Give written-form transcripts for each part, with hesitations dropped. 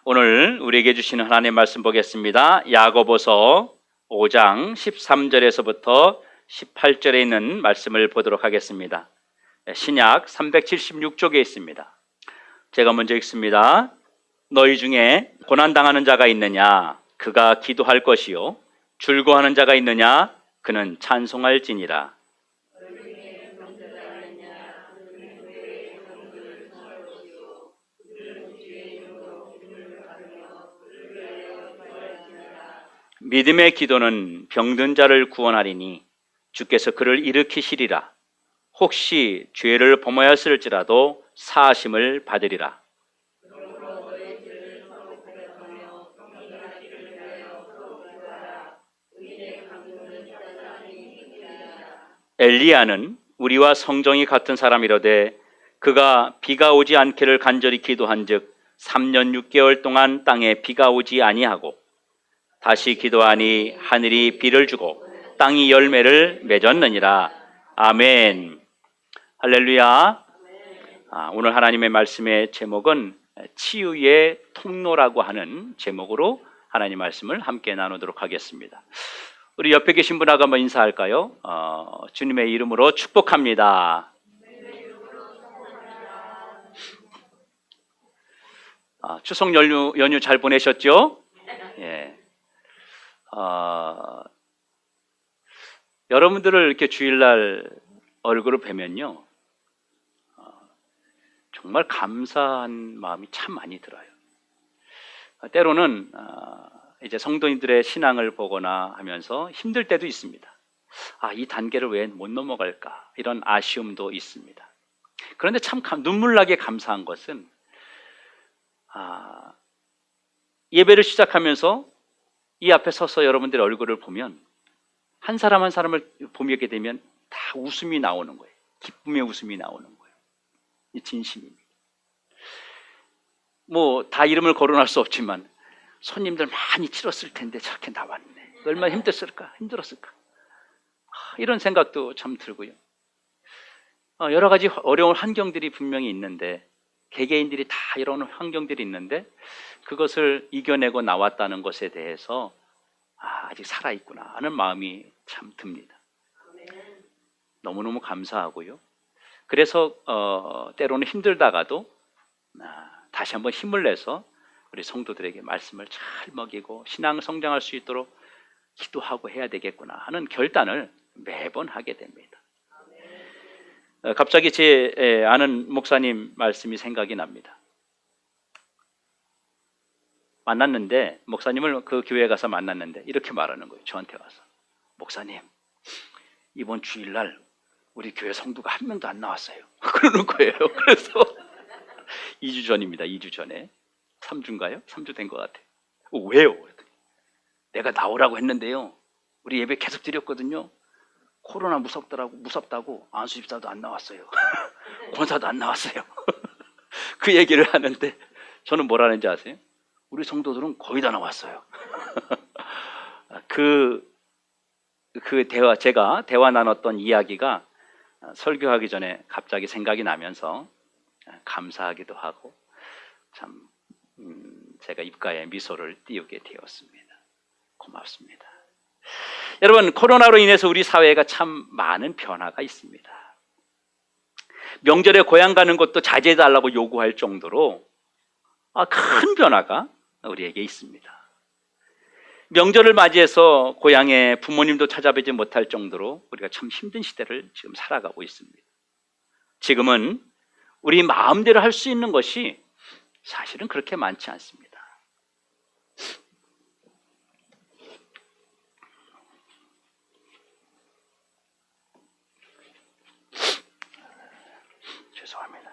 오늘 우리에게 주시는 하나님의 말씀 보겠습니다. 야고보서 5장 13절에서부터 18절에 있는 말씀을 보도록 하겠습니다. 신약 376쪽에 있습니다. 제가 먼저 읽습니다. 너희 중에 고난당하는 자가 있느냐? 그가 기도할 것이요. 즐거워하는 자가 있느냐? 그는 찬송할지니라. 믿음의 기도는 병든 자를 구원하리니 주께서 그를 일으키시리라. 혹시 죄를 범하였을지라도 사하심을 받으리라. 엘리야는 우리와 성정이 같은 사람이로되 그가 비가 오지 않기를 간절히 기도한즉 3년 6개월 동안 땅에 비가 오지 아니하고 다시 기도하니 하늘이 비를 주고 땅이 열매를 맺었느니라. 아멘. 할렐루야. 오늘 하나님의 말씀의 제목은 치유의 통로라고 하는 제목으로 하나님 말씀을 함께 나누도록 하겠습니다. 우리 옆에 계신 분하고 한번 인사할까요? 주님의 이름으로 축복합니다. 추석 연휴 잘 보내셨죠? 예. 여러분들을 이렇게 주일날 얼굴을 뵈면요, 정말 감사한 마음이 참 많이 들어요. 때로는 이제 성도님들의 신앙을 보거나 하면서 힘들 때도 있습니다. 이 단계를 왜 못 넘어갈까? 이런 아쉬움도 있습니다. 그런데 참 눈물나게 감사한 것은 예배를 시작하면서 이 앞에 서서 여러분들의 얼굴을 보면 한 사람 한 사람을 보게 되면 다 웃음이 나오는 거예요. 기쁨의 웃음이 나오는 거예요. 이 진심입니다. 뭐 다 이름을 거론할 수 없지만 손님들 많이 치렀을 텐데 저렇게 나왔네. 얼마나 힘들었을까? 이런 생각도 참 들고요. 여러 가지 어려운 환경들이 분명히 있는데 개개인들이 다 이런 환경들이 있는데 그것을 이겨내고 나왔다는 것에 대해서 아직 살아있구나 하는 마음이 참 듭니다. 너무너무 감사하고요. 그래서 때로는 힘들다가도 다시 한번 힘을 내서 우리 성도들에게 말씀을 잘 먹이고 신앙 성장할 수 있도록 기도하고 해야 되겠구나 하는 결단을 매번 하게 됩니다. 갑자기 제 아는 목사님 말씀이 생각이 납니다. 만났는데 목사님을 그 교회에 가서 만났는데 이렇게 말하는 거예요. 저한테 와서 목사님 이번 주일날 우리 교회 성도가 한 명도 안 나왔어요. 그러는 거예요. 그래서 2주 전입니다. 2주 전에 3주인가요? 3주 된 것 같아요. 왜요? 내가 나오라고 했는데요. 우리 예배 계속 드렸거든요. 코로나 무섭다고 안수 집사도 안 나왔어요. 권사도 안 나왔어요. 그 얘기를 하는데 저는 뭐라는지 아세요? 우리 성도들은 거의 다 나왔어요. 제가 대화 나눴던 이야기가 설교하기 전에 갑자기 생각이 나면서 감사하기도 하고 참 제가 입가에 미소를 띄우게 되었습니다. 고맙습니다. 여러분, 코로나로 인해서 우리 사회가 참 많은 변화가 있습니다. 명절에 고향 가는 것도 자제해달라고 요구할 정도로 큰 변화가 우리에게 있습니다. 명절을 맞이해서 고향에 부모님도 찾아뵈지 못할 정도로 우리가 참 힘든 시대를 지금 살아가고 있습니다. 지금은 우리 마음대로 할 수 있는 것이 사실은 그렇게 많지 않습니다. 죄송합니다.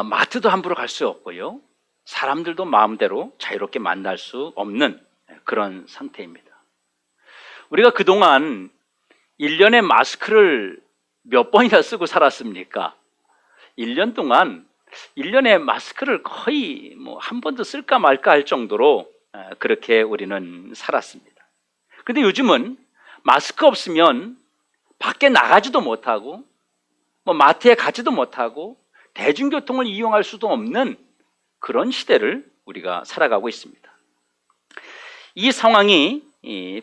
마트도 함부로 갈 수 없고요. 사람들도 마음대로 자유롭게 만날 수 없는 그런 상태입니다. 우리가 그동안 1년에 마스크를 몇 번이나 쓰고 살았습니까? 1년 동안 1년에 마스크를 거의 한 번도 쓸까 말까 할 정도로 그렇게 우리는 살았습니다. 그런데 요즘은 마스크 없으면 밖에 나가지도 못하고 마트에 가지도 못하고 대중교통을 이용할 수도 없는 그런 시대를 우리가 살아가고 있습니다. 이 상황이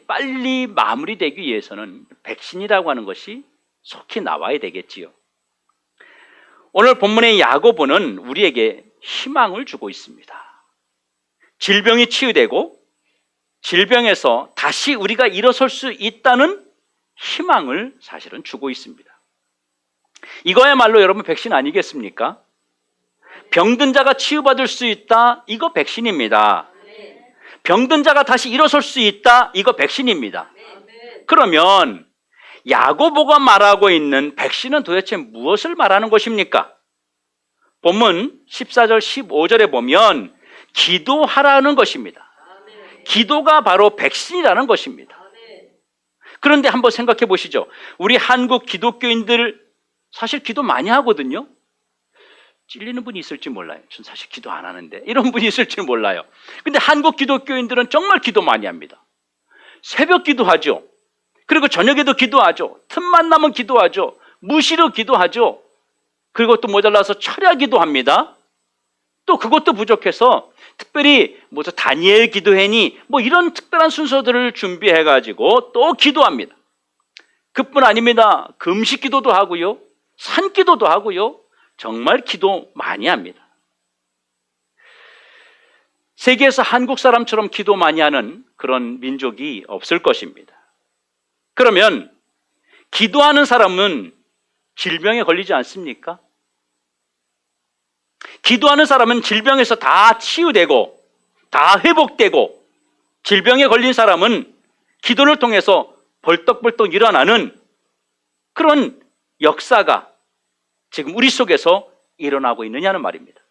빨리 마무리되기 위해서는 백신이라고 하는 것이 속히 나와야 되겠지요. 오늘 본문의 야고보는 우리에게 희망을 주고 있습니다. 질병이 치유되고 질병에서 다시 우리가 일어설 수 있다는 희망을 사실은 주고 있습니다. 이거야말로 여러분 백신 아니겠습니까? 병든 자가 치유받을 수 있다, 이거 백신입니다. 병든 자가 다시 일어설 수 있다, 이거 백신입니다. 그러면 야고보가 말하고 있는 백신은 도대체 무엇을 말하는 것입니까? 본문 14절 15절에 보면 기도하라는 것입니다. 기도가 바로 백신이라는 것입니다. 그런데 한번 생각해 보시죠. 우리 한국 기독교인들 사실 기도 많이 하거든요. 찔리는 분이 있을지 몰라요. 전 사실 기도 안 하는데 이런 분이 있을지 몰라요. 근데 한국 기독교인들은 정말 기도 많이 합니다. 새벽 기도하죠. 그리고 저녁에도 기도하죠. 틈만 나면 기도하죠. 무시로 기도하죠. 그리고 또 모자라서 철야 기도합니다. 또 그것도 부족해서 특별히 다니엘 기도회니 이런 특별한 순서들을 준비해가지고 또 기도합니다. 그뿐 아닙니다. 금식 기도도 하고요. 산 기도도 하고요. 정말 기도 많이 합니다. 세계에서 한국 사람처럼 기도 많이 하는 그런 민족이 없을 것입니다. 그러면 기도하는 사람은 질병에 걸리지 않습니까? 기도하는 사람은 질병에서 다 치유되고 다 회복되고, 질병에 걸린 사람은 기도를 통해서 벌떡벌떡 일어나는 그런 역사가 지금 우리 속에서 일어나고 있느냐는 말입니다.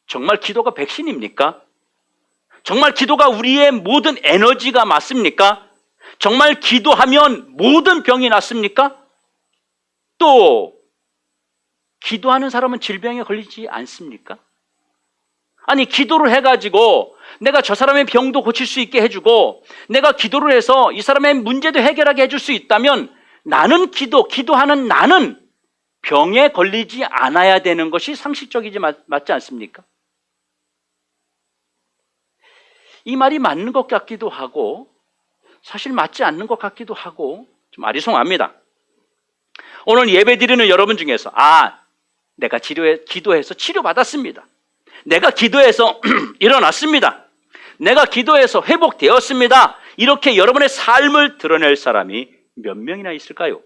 정말 기도가 백신입니까? 정말 기도가 우리의 모든 에너지가 맞습니까? 정말 기도하면 모든 병이 낫습니까? 또 기도하는 사람은 질병에 걸리지 않습니까? 아니, 기도를 해가지고 내가 저 사람의 병도 고칠 수 있게 해주고, 내가 기도를 해서 이 사람의 문제도 해결하게 해줄 수 있다면 나는 기도하는 나는 병에 걸리지 않아야 되는 것이 상식적이지 맞지 않습니까? 이 말이 맞는 것 같기도 하고 사실 맞지 않는 것 같기도 하고 좀 아리송합니다. 오늘 예배 드리는 여러분 중에서 내가 기도해서 치료받았습니다. 내가 기도해서 일어났습니다. 내가 기도해서 회복되었습니다. 이렇게 여러분의 삶을 드러낼 사람이 몇 명이나 있을까요?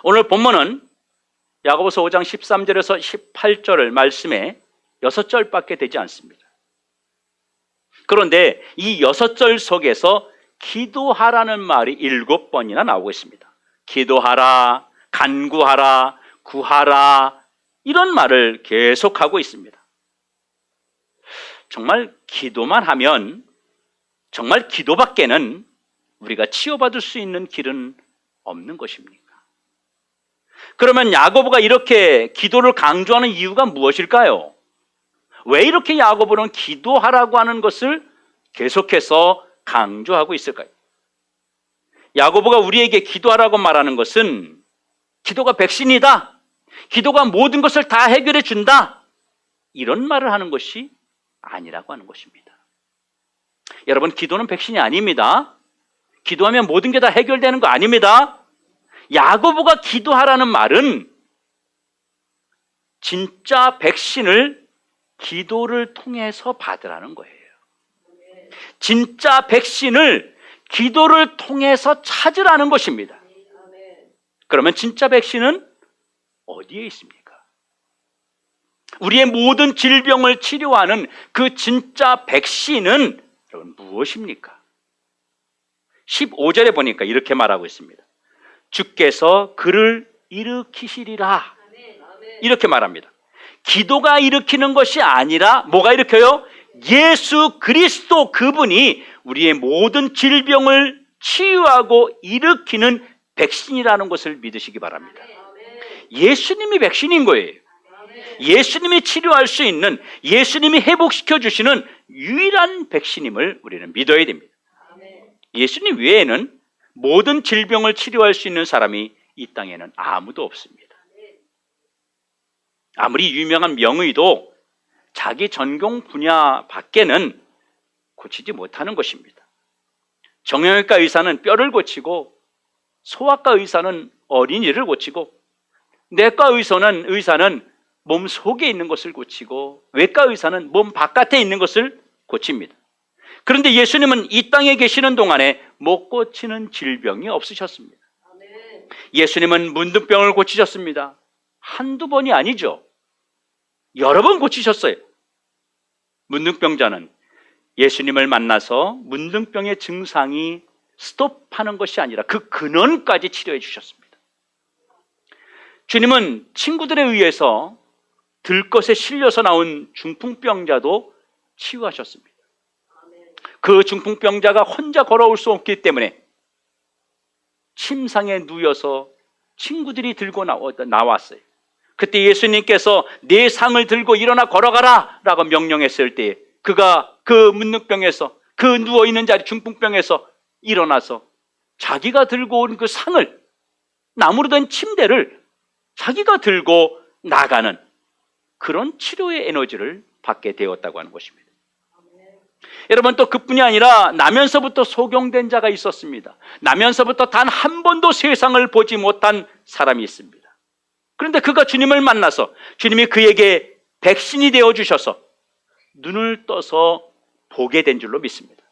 오늘 본문은 야고보서 5장 13절에서 18절 말씀에 6절밖에 되지 않습니다. 그런데 이 6절 속에서 기도하라는 말이 7번이나 나오고 있습니다. 기도하라, 간구하라, 구하라, 이런 말을 계속하고 있습니다. 정말 기도만 하면, 정말 기도밖에는 우리가 치유받을 수 있는 길은 없는 것입니까? 그러면 야고보가 이렇게 기도를 강조하는 이유가 무엇일까요? 왜 이렇게 야고보는 기도하라고 하는 것을 계속해서 강조하고 있을까요? 야고보가 우리에게 기도하라고 말하는 것은 기도가 백신이다, 기도가 모든 것을 다 해결해 준다, 이런 말을 하는 것이 아니라고 하는 것입니다. 여러분, 기도는 백신이 아닙니다. 기도하면 모든 게 다 해결되는 거 아닙니다. 야고보가 기도하라는 말은 진짜 백신을 기도를 통해서 받으라는 거예요. 진짜 백신을 기도를 통해서 찾으라는 것입니다. 그러면 진짜 백신은 어디에 있습니까? 우리의 모든 질병을 치료하는 그 진짜 백신은 여러분 무엇입니까? 15절에 보니까 이렇게 말하고 있습니다. 주께서 그를 일으키시리라, 이렇게 말합니다. 기도가 일으키는 것이 아니라 뭐가 일으켜요? 예수 그리스도, 그분이 우리의 모든 질병을 치유하고 일으키는 백신이라는 것을 믿으시기 바랍니다. 예수님이 백신인 거예요. 예수님이 치료할 수 있는, 예수님이 회복시켜 주시는 유일한 백신임을 우리는 믿어야 됩니다. 예수님 외에는 모든 질병을 치료할 수 있는 사람이 이 땅에는 아무도 없습니다. 아무리 유명한 명의도 자기 전공 분야 밖에는 고치지 못하는 것입니다. 정형외과 의사는 뼈를 고치고, 소아과 의사는 어린이를 고치고, 내과 의사는 몸 속에 있는 것을 고치고, 외과 의사는 몸 바깥에 있는 것을 고칩니다. 그런데 예수님은 이 땅에 계시는 동안에 못 고치는 질병이 없으셨습니다. 예수님은 문둥병을 고치셨습니다. 한두 번이 아니죠. 여러 번 고치셨어요. 문둥병자는 예수님을 만나서 문둥병의 증상이 스톱하는 것이 아니라 그 근원까지 치료해 주셨습니다. 주님은 친구들에 의해서 들것에 실려서 나온 중풍병자도 치유하셨습니다. 그 중풍병자가 혼자 걸어올 수 없기 때문에 침상에 누워서 친구들이 들고 나왔어요. 그때 예수님께서 네 상을 들고 일어나 걸어가라 라고 명령했을 때 그가 그 문둥병에서, 그 누워있는 자리 중풍병에서 일어나서 자기가 들고 온 그 상을, 나무로 된 침대를 자기가 들고 나가는 그런 치료의 에너지를 받게 되었다고 하는 것입니다. 여러분, 또 그뿐이 아니라 나면서부터 소경된 자가 있었습니다. 나면서부터 단 한 번도 세상을 보지 못한 사람이 있습니다. 그런데 그가 주님을 만나서 주님이 그에게 백신이 되어주셔서 눈을 떠서 보게 된 줄로 믿습니다.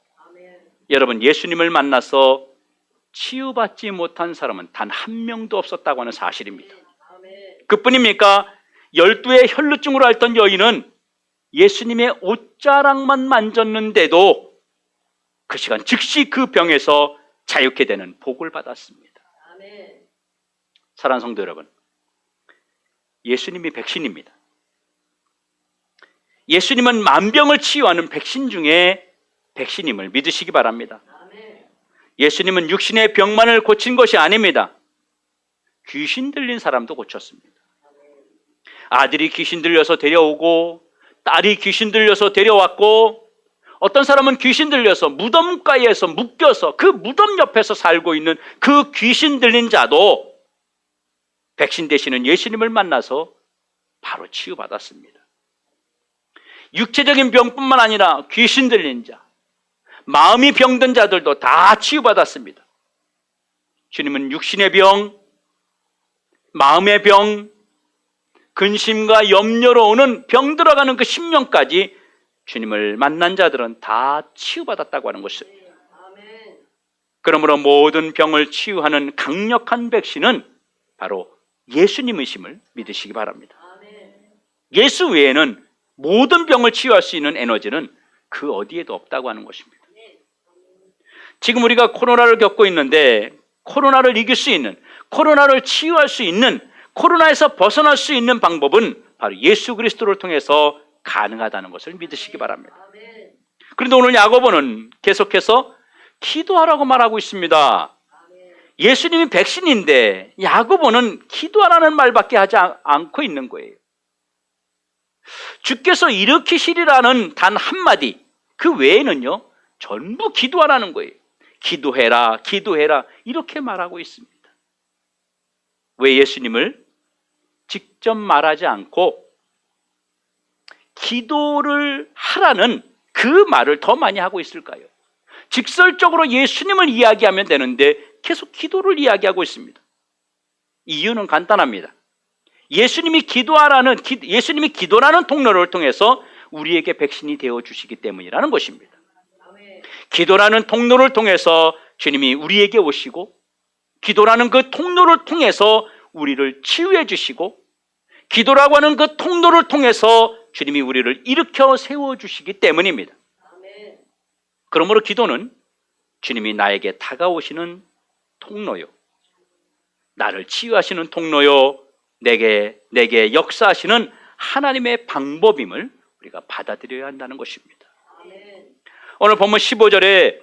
여러분, 예수님을 만나서 치유받지 못한 사람은 단 한 명도 없었다고 하는 사실입니다. 그뿐입니까? 12의 혈루증으로 앓던 여인은 예수님의 옷자락만 만졌는데도 그 시간 즉시 그 병에서 자유케 되는 복을 받았습니다. 사랑하는 성도 여러분, 예수님이 백신입니다. 예수님은 만병을 치유하는 백신 중에 백신임을 믿으시기 바랍니다. 예수님은 육신의 병만을 고친 것이 아닙니다. 귀신 들린 사람도 고쳤습니다. 아들이 귀신 들려서 데려오고, 딸이 귀신 들려서 데려왔고, 어떤 사람은 귀신 들려서 무덤가에서 묶여서 그 무덤 옆에서 살고 있는 그 귀신 들린 자도 백신 되시는 예수님을 만나서 바로 치유받았습니다. 육체적인 병뿐만 아니라 귀신 들린 자, 마음이 병든 자들도 다 치유받았습니다. 주님은 육신의 병, 마음의 병, 근심과 염려로 오는 병 들어가는 그 심령까지 주님을 만난 자들은 다 치유받았다고 하는 것입니다. 그러므로 모든 병을 치유하는 강력한 백신은 바로 예수님이심을 믿으시기 바랍니다. 예수 외에는 모든 병을 치유할 수 있는 에너지는 그 어디에도 없다고 하는 것입니다. 지금 우리가 코로나를 겪고 있는데 코로나를 이길 수 있는, 코로나를 치유할 수 있는, 코로나에서 벗어날 수 있는 방법은 바로 예수 그리스도를 통해서 가능하다는 것을 믿으시기 바랍니다. 그런데 오늘 야고보는 계속해서 기도하라고 말하고 있습니다. 예수님이 백신인데 야고보는 기도하라는 말밖에 하지 않고 있는 거예요. 주께서 일으키시리라는 단 한마디, 그 외에는요 전부 기도하라는 거예요. 기도해라, 기도해라 이렇게 말하고 있습니다. 왜 예수님을 직접 말하지 않고 기도를 하라는 그 말을 더 많이 하고 있을까요? 직설적으로 예수님을 이야기하면 되는데 계속 기도를 이야기하고 있습니다. 이유는 간단합니다. 예수님이 기도라는 통로를 통해서 우리에게 백신이 되어 주시기 때문이라는 것입니다. 기도라는 통로를 통해서 주님이 우리에게 오시고, 기도라는 그 통로를 통해서 우리를 치유해 주시고, 기도라고 하는 그 통로를 통해서 주님이 우리를 일으켜 세워 주시기 때문입니다. 그러므로 기도는 주님이 나에게 다가오시는 통로요, 나를 치유하시는 통로요, 내게 역사하시는 하나님의 방법임을 우리가 받아들여야 한다는 것입니다. 오늘 본문 15절에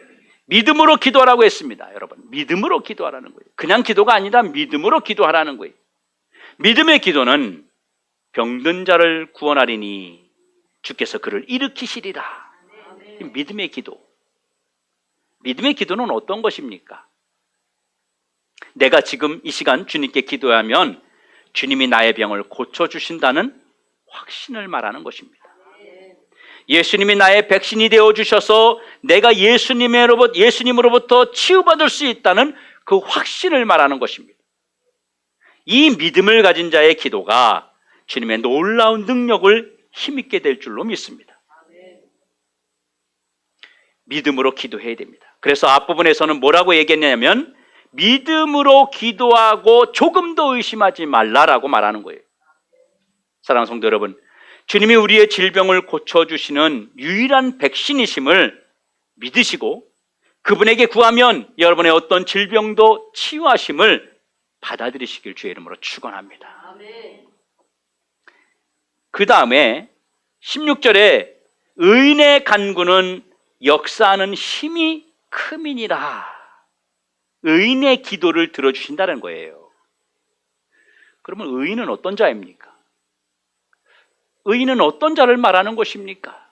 믿음으로 기도하라고 했습니다. 여러분, 믿음으로 기도하라는 거예요. 그냥 기도가 아니라 믿음으로 기도하라는 거예요. 믿음의 기도는 병든 자를 구원하리니 주께서 그를 일으키시리라. 믿음의 기도. 믿음의 기도는 어떤 것입니까? 내가 지금 이 시간 주님께 기도하면 주님이 나의 병을 고쳐주신다는 확신을 말하는 것입니다. 예수님이 나의 백신이 되어 주셔서 내가 예수님으로부터 치유받을 수 있다는 그 확신을 말하는 것입니다. 이 믿음을 가진 자의 기도가 주님의 놀라운 능력을 힘있게 될 줄로 믿습니다. 믿음으로 기도해야 됩니다. 그래서 앞부분에서는 뭐라고 얘기했냐면 믿음으로 기도하고 조금도 의심하지 말라라고 말하는 거예요. 사랑하는 성도 여러분, 주님이 우리의 질병을 고쳐주시는 유일한 백신이심을 믿으시고 그분에게 구하면 여러분의 어떤 질병도 치유하심을 받아들이시길 주의 이름으로 축원합니다. 그 다음에 16절에 의인의 간구는 역사하는 힘이 크민이라. 의인의 기도를 들어주신다는 거예요. 그러면 의인은 어떤 자입니까? 의인은 어떤 자를 말하는 것입니까?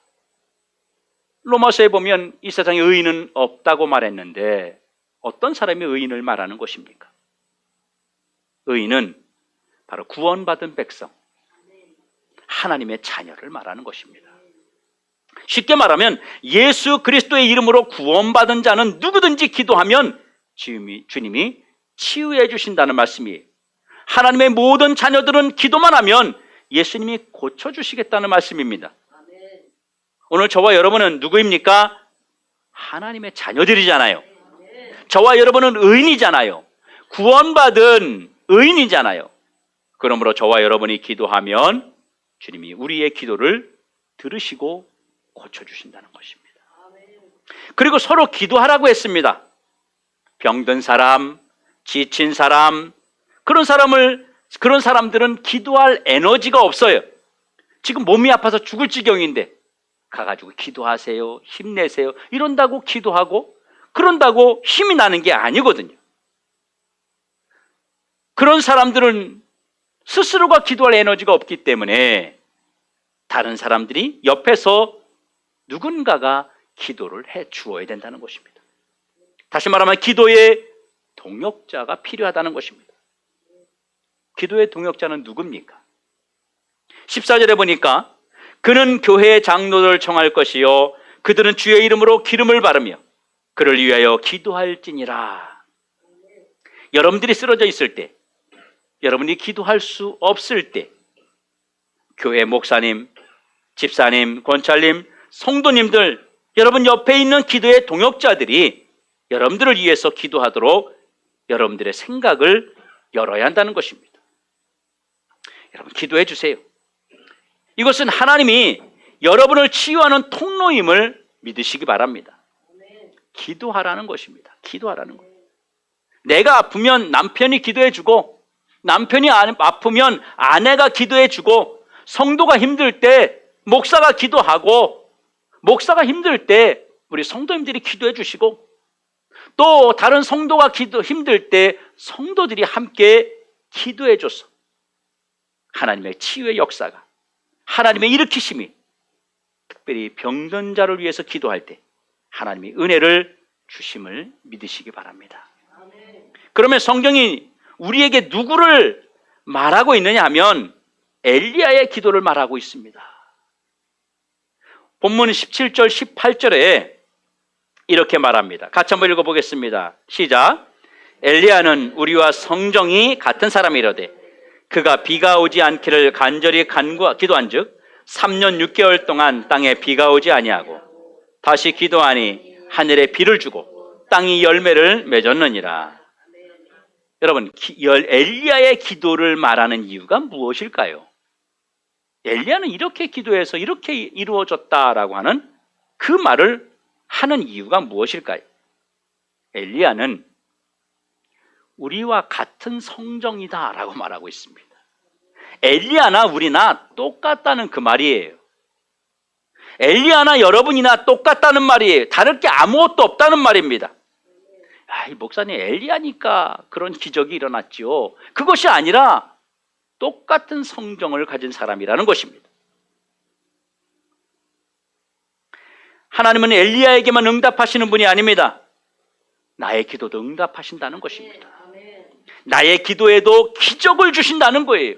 로마서에 보면 이 세상에 의인은 없다고 말했는데 어떤 사람이 의인을 말하는 것입니까? 의인은 바로 구원받은 백성, 하나님의 자녀를 말하는 것입니다. 쉽게 말하면 예수 그리스도의 이름으로 구원받은 자는 누구든지 기도하면 주님이 치유해 주신다는 말씀이에요. 하나님의 모든 자녀들은 기도만 하면 예수님이 고쳐주시겠다는 말씀입니다. 오늘 저와 여러분은 누구입니까? 하나님의 자녀들이잖아요. 저와 여러분은 의인이잖아요. 구원받은 의인이잖아요. 그러므로 저와 여러분이 기도하면 주님이 우리의 기도를 들으시고 고쳐주신다는 것입니다. 그리고 서로 기도하라고 했습니다. 병든 사람, 지친 사람, 그런 사람들은 기도할 에너지가 없어요. 지금 몸이 아파서 죽을 지경인데 가가지고 기도하세요, 힘내세요 이런다고 기도하고 그런다고 힘이 나는 게 아니거든요. 그런 사람들은 스스로가 기도할 에너지가 없기 때문에 다른 사람들이 옆에서 누군가가 기도를 해 주어야 된다는 것입니다. 다시 말하면 기도의 동역자가 필요하다는 것입니다. 기도의 동역자는 누굽니까? 14절에 보니까 그는 교회의 장로들을 청할 것이요 그들은 주의 이름으로 기름을 바르며 그를 위하여 기도할지니라. 여러분들이 쓰러져 있을 때, 여러분이 기도할 수 없을 때 교회 목사님, 집사님, 권찰님, 성도님들, 여러분 옆에 있는 기도의 동역자들이 여러분들을 위해서 기도하도록 여러분들의 생각을 열어야 한다는 것입니다. 여러분 기도해 주세요. 이것은 하나님이 여러분을 치유하는 통로임을 믿으시기 바랍니다. 기도하라는 것입니다. 기도하라는 거예요. 내가 아프면 남편이 기도해 주고 남편이 아프면 아내가 기도해 주고 성도가 힘들 때 목사가 기도하고 목사가 힘들 때 우리 성도님들이 기도해 주시고 또 다른 성도가 힘들 때 성도들이 함께 기도해 줘서 하나님의 치유의 역사가 하나님의 일으키심이 특별히 병든 자를 위해서 기도할 때 하나님이 은혜를 주심을 믿으시기 바랍니다. 그러면 성경이 우리에게 누구를 말하고 있느냐 하면 엘리야의 기도를 말하고 있습니다. 본문 17절 18절에 이렇게 말합니다. 같이 한번 읽어보겠습니다. 시작. 엘리야는 우리와 성정이 같은 사람이로되 그가 비가 오지 않기를 간절히 기도한즉 3년 6개월 동안 땅에 비가 오지 아니하고 다시 기도하니 하늘에 비를 주고 땅이 열매를 맺었느니라. 여러분 엘리야의 기도를 말하는 이유가 무엇일까요? 엘리야는 이렇게 기도해서 이렇게 이루어졌다라고 하는 그 말을 하는 이유가 무엇일까요? 엘리야는 우리와 같은 성정이다라고 말하고 있습니다. 엘리야나 우리나 똑같다는 그 말이에요. 엘리야나 여러분이나 똑같다는 말이에요. 다를 게 아무것도 없다는 말입니다. 이 목사님 엘리야니까 그런 기적이 일어났지요. 그것이 아니라 똑같은 성정을 가진 사람이라는 것입니다. 하나님은 엘리야에게만 응답하시는 분이 아닙니다. 나의 기도도 응답하신다는 것입니다. 나의 기도에도 기적을 주신다는 거예요.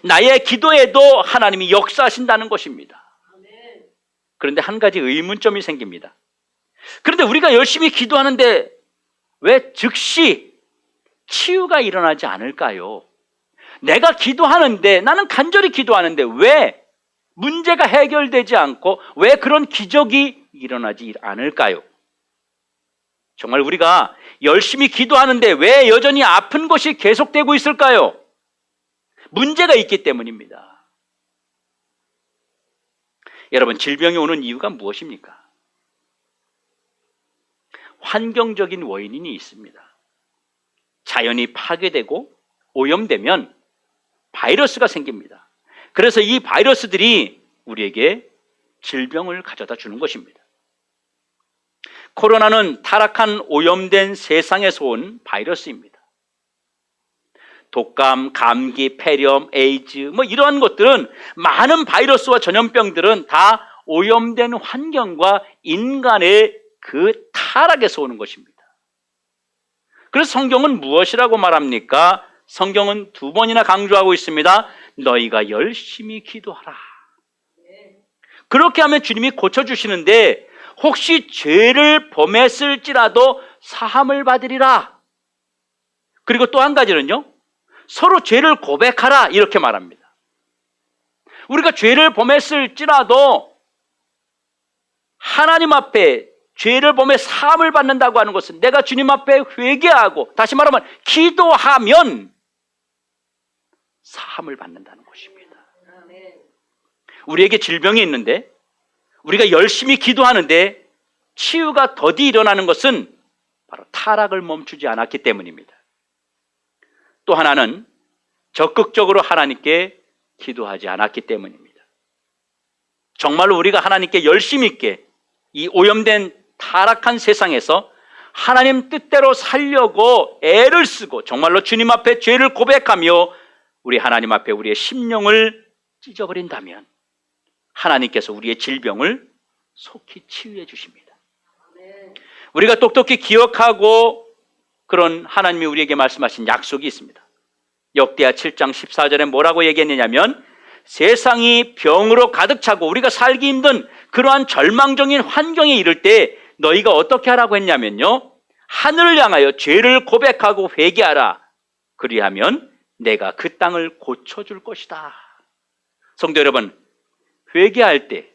나의 기도에도 하나님이 역사하신다는 것입니다. 그런데 한 가지 의문점이 생깁니다. 그런데 우리가 열심히 기도하는데 왜 즉시 치유가 일어나지 않을까요? 내가 기도하는데, 나는 간절히 기도하는데 왜 문제가 해결되지 않고 왜 그런 기적이 일어나지 않을까요? 정말 우리가 열심히 기도하는데 왜 여전히 아픈 것이 계속되고 있을까요? 문제가 있기 때문입니다. 여러분, 질병이 오는 이유가 무엇입니까? 환경적인 원인이 있습니다. 자연이 파괴되고 오염되면 바이러스가 생깁니다. 그래서 이 바이러스들이 우리에게 질병을 가져다 주는 것입니다. 코로나는 타락한 오염된 세상에서 온 바이러스입니다. 독감, 감기, 폐렴, 에이즈 이러한 것들은, 많은 바이러스와 전염병들은 다 오염된 환경과 인간의 그 타락에서 오는 것입니다. 그래서 성경은 무엇이라고 말합니까? 성경은 두 번이나 강조하고 있습니다. 너희가 열심히 기도하라. 그렇게 하면 주님이 고쳐주시는데, 혹시 죄를 범했을지라도 사함을 받으리라. 그리고 또 한 가지는요, 서로 죄를 고백하라, 이렇게 말합니다. 우리가 죄를 범했을지라도 하나님 앞에 죄를 범해 사함을 받는다고 하는 것은, 내가 주님 앞에 회개하고, 다시 말하면 기도하면 사함을 받는다는 것입니다. 우리에게 질병이 있는데 우리가 열심히 기도하는데 치유가 더디 일어나는 것은 바로 타락을 멈추지 않았기 때문입니다. 또 하나는 적극적으로 하나님께 기도하지 않았기 때문입니다. 정말로 우리가 하나님께 열심 있게 이 오염된 타락한 세상에서 하나님 뜻대로 살려고 애를 쓰고, 정말로 주님 앞에 죄를 고백하며 우리 하나님 앞에 우리의 심령을 찢어버린다면 하나님께서 우리의 질병을 속히 치유해 주십니다. 우리가 똑똑히 기억하고 그런 하나님이 우리에게 말씀하신 약속이 있습니다. 역대하 7장 14절에 뭐라고 얘기했느냐면, 세상이 병으로 가득 차고 우리가 살기 힘든 그러한 절망적인 환경에 이를 때 너희가 어떻게 하라고 했냐면요, 하늘을 향하여 죄를 고백하고 회개하라. 그리하면 내가 그 땅을 고쳐줄 것이다. 성도 여러분, 회개할 때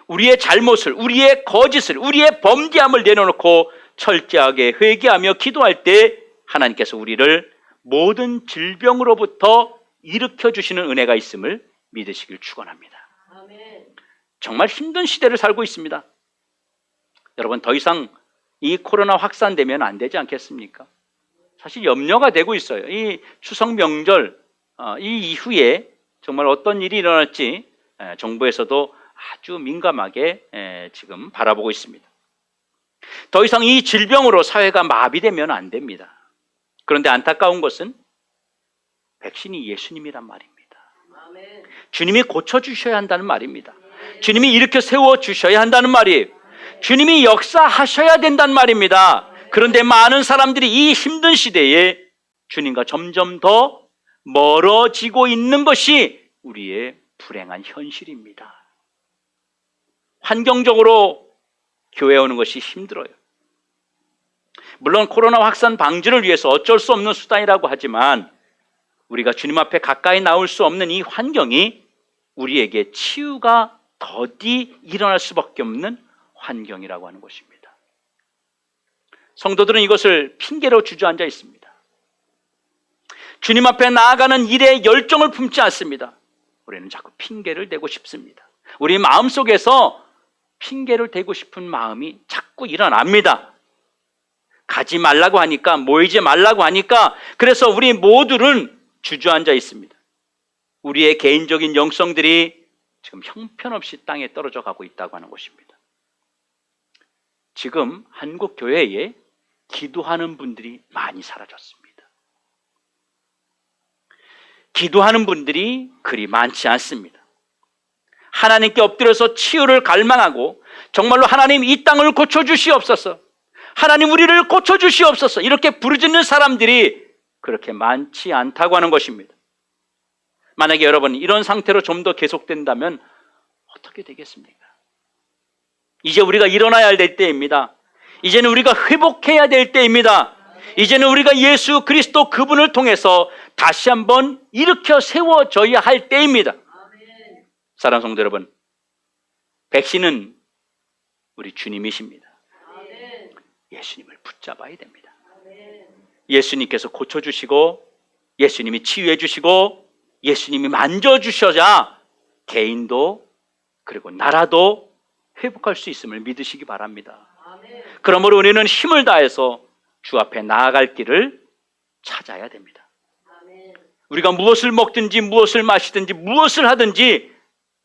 우리의 잘못을, 우리의 거짓을, 우리의 범죄함을 내려놓고 철저하게 회개하며 기도할 때 하나님께서 우리를 모든 질병으로부터 일으켜 주시는 은혜가 있음을 믿으시길 축원합니다. 정말 힘든 시대를 살고 있습니다. 여러분, 더 이상 이 코로나 확산되면 안 되지 않겠습니까? 사실 염려가 되고 있어요. 이 추석 명절 이 이후에 정말 어떤 일이 일어날지 정부에서도 아주 민감하게 지금 바라보고 있습니다. 더 이상 이 질병으로 사회가 마비되면 안 됩니다. 그런데 안타까운 것은 백신이 예수님이란 말입니다. 주님이 고쳐주셔야 한다는 말입니다. 주님이 일으켜 세워주셔야 한다는 말이에요. 주님이 역사하셔야 된다는 말입니다. 그런데 많은 사람들이 이 힘든 시대에 주님과 점점 더 멀어지고 있는 것이 우리의 불행한 현실입니다. 환경적으로 교회에 오는 것이 힘들어요. 물론 코로나 확산 방지를 위해서 어쩔 수 없는 수단이라고 하지만, 우리가 주님 앞에 가까이 나올 수 없는 이 환경이 우리에게 치유가 더디 일어날 수밖에 없는 환경이라고 하는 것입니다. 성도들은 이것을 핑계로 주저앉아 있습니다. 주님 앞에 나아가는 일에 열정을 품지 않습니다. 우리는 자꾸 핑계를 대고 싶습니다. 우리 마음속에서 핑계를 대고 싶은 마음이 자꾸 일어납니다. 가지 말라고 하니까, 모이지 말라고 하니까, 그래서 우리 모두는 주저앉아 있습니다. 우리의 개인적인 영성들이 지금 형편없이 땅에 떨어져 가고 있다고 하는 것입니다. 지금 한국 교회에 기도하는 분들이 많이 사라졌습니다. 기도하는 분들이 그리 많지 않습니다. 하나님께 엎드려서 치유를 갈망하고, 정말로 하나님 이 땅을 고쳐주시옵소서, 하나님 우리를 고쳐주시옵소서, 이렇게 부르짖는 사람들이 그렇게 많지 않다고 하는 것입니다. 만약에 여러분 이런 상태로 좀 더 계속된다면 어떻게 되겠습니까? 이제 우리가 일어나야 될 때입니다. 이제는 우리가 회복해야 될 때입니다. 이제는 우리가 예수 그리스도 그분을 통해서 다시 한번 일으켜 세워져야 할 때입니다. 사랑하는 성도 여러분, 백신은 우리 주님이십니다. 예수님을 붙잡아야 됩니다. 예수님께서 고쳐주시고, 예수님이 치유해 주시고, 예수님이 만져주셔야 개인도 그리고 나라도 회복할 수 있음을 믿으시기 바랍니다. 그러므로 우리는 힘을 다해서 주 앞에 나아갈 길을 찾아야 됩니다. 우리가 무엇을 먹든지 무엇을 마시든지 무엇을 하든지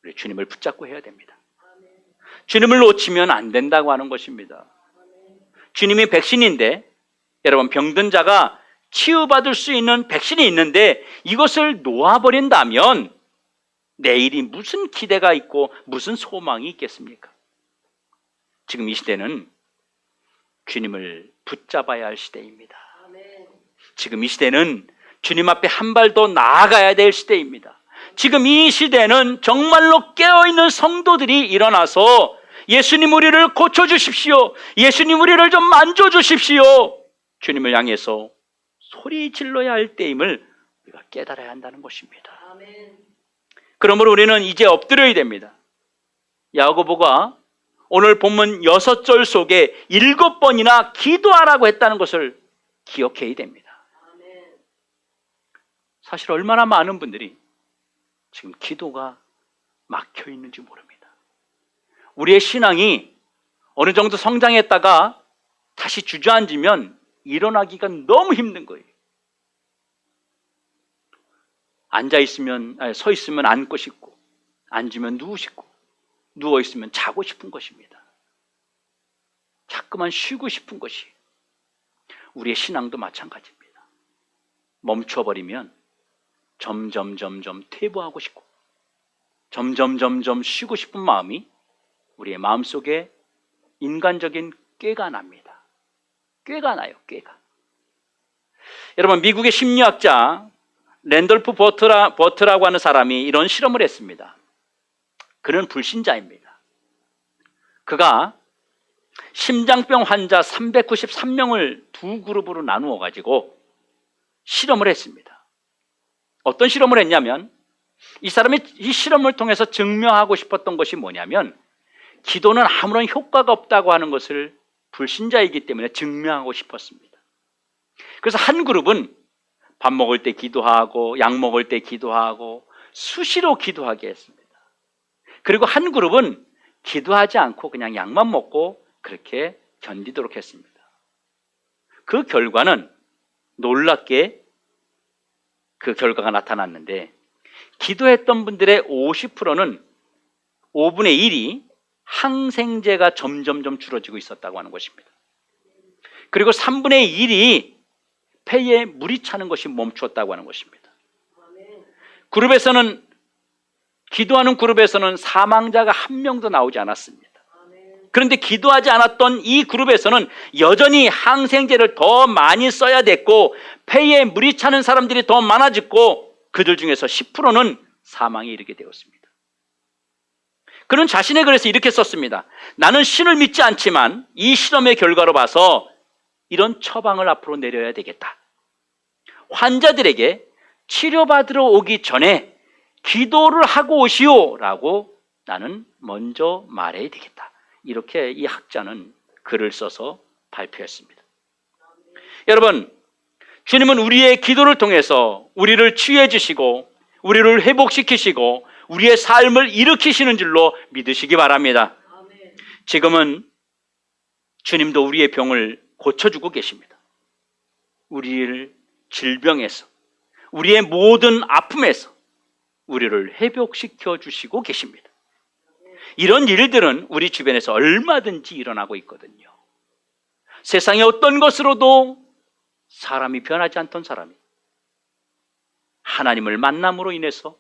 우리 주님을 붙잡고 해야 됩니다. 주님을 놓치면 안 된다고 하는 것입니다. 주님이 백신인데, 여러분, 병든 자가 치유받을 수 있는 백신이 있는데 이것을 놓아버린다면 내일이 무슨 기대가 있고 무슨 소망이 있겠습니까? 지금 이 시대는 주님을 붙잡아야 할 시대입니다. 지금 이 시대는 주님 앞에 한 발 더 나아가야 될 시대입니다. 지금 이 시대는 정말로 깨어있는 성도들이 일어나서 예수님 우리를 고쳐주십시오, 예수님 우리를 좀 만져주십시오, 주님을 향해서 소리 질러야 할 때임을 우리가 깨달아야 한다는 것입니다. 그러므로 우리는 이제 엎드려야 됩니다. 야고보가 오늘 본문 6절 속에 7번이나 기도하라고 했다는 것을 기억해야 됩니다. 사실 얼마나 많은 분들이 지금 기도가 막혀 있는지 모릅니다. 우리의 신앙이 어느 정도 성장했다가 다시 주저앉으면 일어나기가 너무 힘든 거예요. 서 있으면 앉고 싶고, 앉으면 누워 싶고, 누워 있으면 자고 싶은 것입니다. 자꾸만 쉬고 싶은 것이 우리의 신앙도 마찬가지입니다. 멈춰버리면 점점 퇴보하고 싶고, 점점 쉬고 싶은 마음이 우리의 마음속에 인간적인 꾀가 납니다. 꾀가 나요, 꾀가. 여러분, 미국의 심리학자 랜돌프 버트라고 하는 사람이 이런 실험을 했습니다. 그는 불신자입니다. 그가 심장병 환자 393명을 두 그룹으로 나누어 가지고 실험을 했습니다. 어떤 실험을 했냐면, 이 사람이 이 실험을 통해서 증명하고 싶었던 것이 뭐냐면, 기도는 아무런 효과가 없다고 하는 것을 불신자이기 때문에 증명하고 싶었습니다. 그래서 한 그룹은 밥 먹을 때 기도하고, 약 먹을 때 기도하고, 수시로 기도하게 했습니다. 그리고 한 그룹은 기도하지 않고 그냥 약만 먹고 그렇게 견디도록 했습니다. 그 결과는 놀랍게 그 결과가 나타났는데, 기도했던 분들의 50%는 5분의 1이 항생제가 점점 줄어지고 있었다고 하는 것입니다. 그리고 3분의 1이 폐에 물이 차는 것이 멈추었다고 하는 것입니다. 기도하는 그룹에서는 사망자가 한 명도 나오지 않았습니다. 그런데 기도하지 않았던 이 그룹에서는 여전히 항생제를 더 많이 써야 됐고, 폐에 물이 차는 사람들이 더 많아졌고, 그들 중에서 10%는 사망에 이르게 되었습니다. 그는 자신의 글에서 이렇게 썼습니다. 나는 신을 믿지 않지만 이 실험의 결과로 봐서 이런 처방을 앞으로 내려야 되겠다. 환자들에게 치료받으러 오기 전에 기도를 하고 오시오 라고 나는 먼저 말해야 되겠다. 이렇게 이 학자는 글을 써서 발표했습니다. 여러분, 주님은 우리의 기도를 통해서 우리를 치유해 주시고, 우리를 회복시키시고, 우리의 삶을 일으키시는 줄로 믿으시기 바랍니다. 지금은 주님도 우리의 병을 고쳐주고 계십니다. 우리를 질병에서, 우리의 모든 아픔에서 우리를 회복시켜 주시고 계십니다. 이런 일들은 우리 주변에서 얼마든지 일어나고 있거든요. 세상의 어떤 것으로도 사람이 변하지 않던 사람이 하나님을 만남으로 인해서,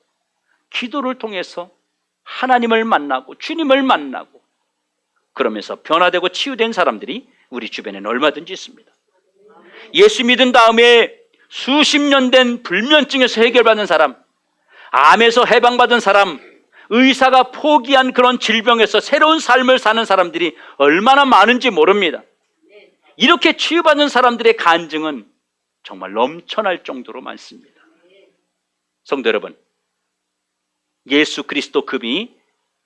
기도를 통해서 하나님을 만나고 주님을 만나고, 그러면서 변화되고 치유된 사람들이 우리 주변에는 얼마든지 있습니다. 예수 믿은 다음에 수십 년 된 불면증에서 해결받은 사람, 암에서 해방받은 사람, 의사가 포기한 그런 질병에서 새로운 삶을 사는 사람들이 얼마나 많은지 모릅니다. 이렇게 치유받는 사람들의 간증은 정말 넘쳐날 정도로 많습니다. 성도 여러분, 예수 그리스도 그분이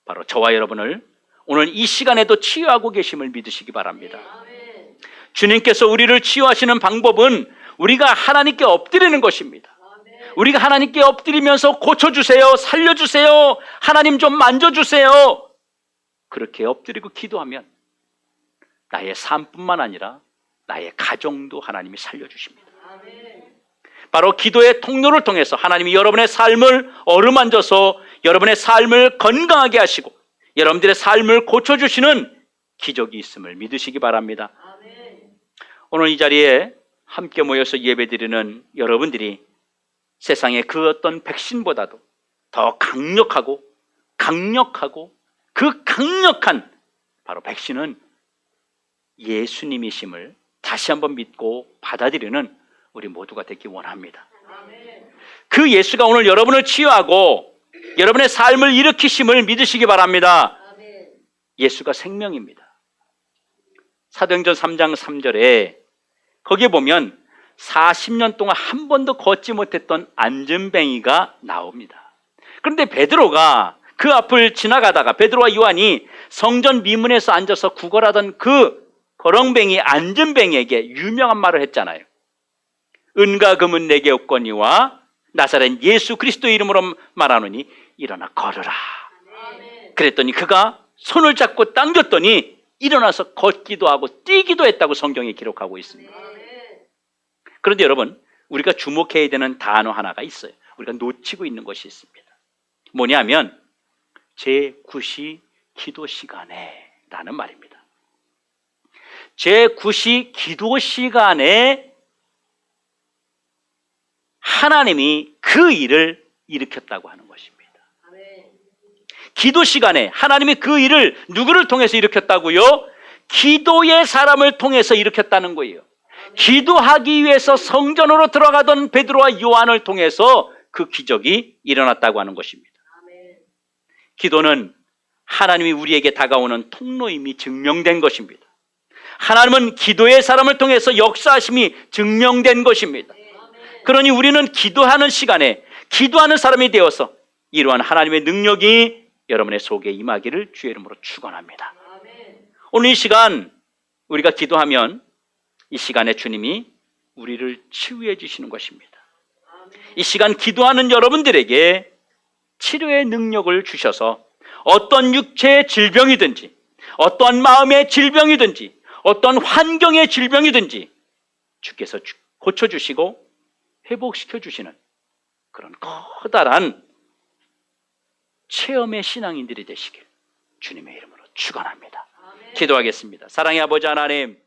바로 저와 여러분을 오늘 이 시간에도 치유하고 계심을 믿으시기 바랍니다. 주님께서 우리를 치유하시는 방법은 우리가 하나님께 엎드리는 것입니다. 우리가 하나님께 엎드리면서 고쳐주세요, 살려주세요, 하나님 좀 만져주세요, 그렇게 엎드리고 기도하면 나의 삶뿐만 아니라 나의 가정도 하나님이 살려주십니다. 바로 기도의 통로를 통해서 하나님이 여러분의 삶을 어루만져서 여러분의 삶을 건강하게 하시고 여러분들의 삶을 고쳐주시는 기적이 있음을 믿으시기 바랍니다. 오늘 이 자리에 함께 모여서 예배드리는 여러분들이 세상의 그 어떤 백신보다도 더 강력하고 그 강력한 바로 백신은 예수님이심을 다시 한번 믿고 받아들이는 우리 모두가 되기 원합니다. 그 예수가 오늘 여러분을 치유하고 여러분의 삶을 일으키심을 믿으시기 바랍니다. 예수가 생명입니다. 사도행전 3장 3절에 거기에 보면 40년 동안 한 번도 걷지 못했던 안전뱅이가 나옵니다. 그런데 베드로가 그 앞을 지나가다가 베드로와 요한이 성전 미문에서 앉아서 구걸하던 그 거렁뱅이 안전뱅이에게 유명한 말을 했잖아요. 은과 금은 내게 없거니와 나사렛 예수 그리스도 이름으로 말하노니 일어나 걸으라. 그랬더니 그가 손을 잡고 당겼더니 일어나서 걷기도 하고 뛰기도 했다고 성경에 기록하고 있습니다. 그런데 여러분, 우리가 주목해야 되는 단어 하나가 있어요. 우리가 놓치고 있는 것이 있습니다. 뭐냐면 제9시 기도 시간에 라는 말입니다. 제9시 기도 시간에 하나님이 그 일을 일으켰다고 하는 것입니다. 기도 시간에 하나님이 그 일을 누구를 통해서 일으켰다고요? 기도의 사람을 통해서 일으켰다는 거예요. 기도하기 위해서 성전으로 들어가던 베드로와 요한을 통해서 그 기적이 일어났다고 하는 것입니다. 기도는 하나님이 우리에게 다가오는 통로임이 증명된 것입니다. 하나님은 기도의 사람을 통해서 역사하심이 증명된 것입니다. 그러니 우리는 기도하는 시간에 기도하는 사람이 되어서 이러한 하나님의 능력이 여러분의 속에 임하기를 주의 이름으로 축원합니다. 오늘 이 시간 우리가 기도하면 이 시간에 주님이 우리를 치유해 주시는 것입니다. 이 시간 기도하는 여러분들에게 치료의 능력을 주셔서 어떤 육체의 질병이든지 어떤 마음의 질병이든지 어떤 환경의 질병이든지 주께서 고쳐주시고 회복시켜 주시는 그런 커다란 체험의 신앙인들이 되시길 주님의 이름으로 축원합니다. 기도하겠습니다. 사랑의 아버지 하나님,